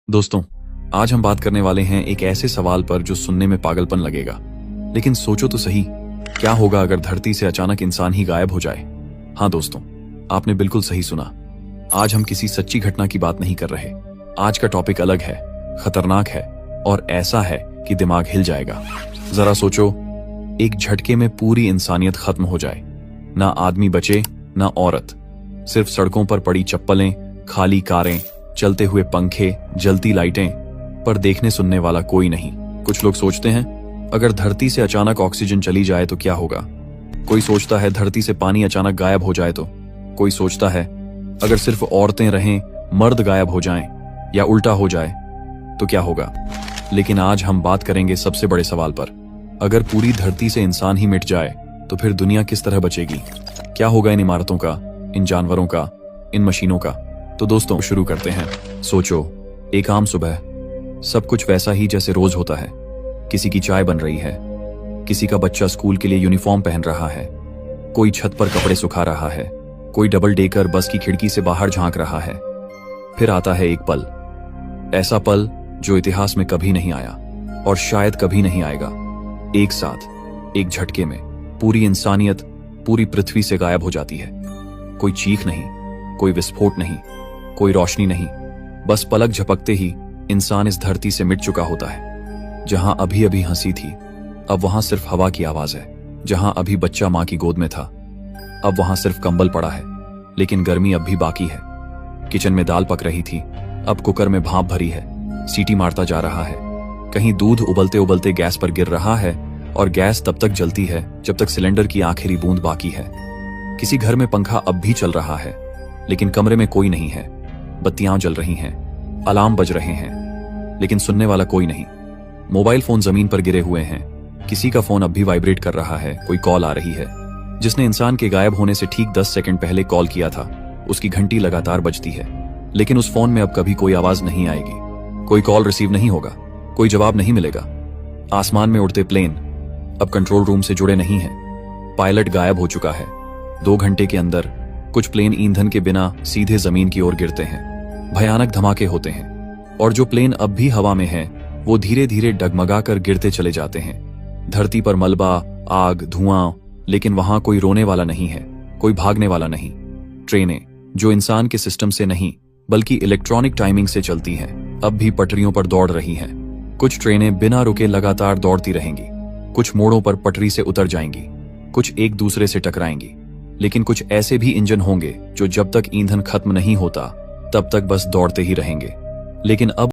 दोस्तों, आज हम बात करने वाले हैं एक ऐसे सवाल पर जो सुनने में पागलपन लगेगा, लेकिन सोचो तो सही, क्या होगा अगर धरती से अचानक इंसान ही गायब हो जाए। हाँ दोस्तों, आपने बिल्कुल सही सुना। आज हम किसी सच्ची घटना की बात नहीं कर रहे। आज का टॉपिक अलग है, खतरनाक है और ऐसा है कि दिमाग हिल जाएगा। जरा सोचो, एक झटके में पूरी इंसानियत खत्म हो जाए, ना आदमी बचे ना औरत, सिर्फ सड़कों पर पड़ी चप्पलें, खाली कारें, चलते हुए पंखे, जलती लाइटें, पर देखने सुनने वाला कोई नहीं। कुछ लोग सोचते हैं अगर धरती से अचानक ऑक्सीजन चली जाए तो क्या होगा। कोई सोचता है धरती से पानी अचानक गायब हो जाए तो। कोई सोचता है अगर सिर्फ औरतें रहें, मर्द गायब हो जाएं, या उल्टा हो जाए तो क्या होगा। लेकिन आज हम बात करेंगे सबसे बड़े सवाल पर। अगर पूरी धरती से इंसान ही मिट जाए तो फिर दुनिया किस तरह बचेगी। क्या होगा इन इमारतों का, इन जानवरों का, इन मशीनों का। तो दोस्तों शुरू करते हैं। सोचो, एक आम सुबह, सब कुछ वैसा ही जैसे रोज होता है। किसी की चाय बन रही है, किसी का बच्चा स्कूल के लिए यूनिफॉर्म पहन रहा है, कोई छत पर कपड़े सुखा रहा है, कोई डबल डेकर बस की खिड़की से बाहर झांक रहा है। फिर आता है एक पल, ऐसा पल जो इतिहास में कभी नहीं आया और शायद कभी नहीं आएगा। एक साथ, एक झटके में पूरी इंसानियत, पूरी पृथ्वी से गायब हो जाती है। कोई चीख नहीं, कोई विस्फोट नहीं, कोई रोशनी नहीं, बस पलक झपकते ही इंसान इस धरती से मिट चुका होता है। जहां अभी अभी हंसी थी, अब वहां सिर्फ हवा की आवाज है। जहां अभी बच्चा मां की गोद में था, अब वहां सिर्फ कंबल पड़ा है, लेकिन गर्मी अब भी बाकी है। किचन में दाल पक रही थी, अब कुकर में भाप भरी है, सीटी मारता जा रहा है। कहीं दूध उबलते उबलते गैस पर गिर रहा है और गैस तब तक जलती है जब तक सिलेंडर की आखिरी बूंद बाकी है। किसी घर में पंखा अब भी चल रहा है, लेकिन कमरे में कोई नहीं है। बत्तियां जल रही हैं, अलार्म बज रहे हैं, लेकिन सुनने वाला कोई नहीं। मोबाइल फोन जमीन पर गिरे हुए हैं, किसी का फोन अब भी वाइब्रेट कर रहा है, कोई कॉल आ रही है। जिसने इंसान के गायब होने से ठीक 10 सेकंड पहले कॉल किया था, उसकी घंटी लगातार बजती है, लेकिन उस फोन में अब कभी कोई आवाज नहीं आएगी। कोई कॉल रिसीव नहीं होगा, कोई जवाब नहीं मिलेगा। आसमान में उड़ते प्लेन अब कंट्रोल रूम से जुड़े नहीं हैं। पायलट गायब हो चुका है। 2 घंटे के अंदर कुछ प्लेन ईंधन के बिना सीधे जमीन की ओर गिरते हैं। भयानक धमाके होते हैं, और जो प्लेन अब भी हवा में हैं, वो धीरे धीरे डगमगा कर गिरते चले जाते हैं। धरती पर मलबा, आग, धुआं, लेकिन वहां कोई रोने वाला नहीं है, कोई भागने वाला नहीं। ट्रेनें जो इंसान के सिस्टम से नहीं बल्कि इलेक्ट्रॉनिक टाइमिंग से चलती हैं, अब भी पटरियों पर दौड़ रही हैं। कुछ ट्रेनें बिना रुके लगातार दौड़ती रहेंगी, कुछ मोड़ों पर पटरी से उतर जाएंगी, कुछ एक दूसरे से टकराएंगी। लेकिन कुछ ऐसे भी इंजन होंगे जो जब तक ईंधन खत्म नहीं होता तब तक बस दौड़ते ही रहेंगे। लेकिन अब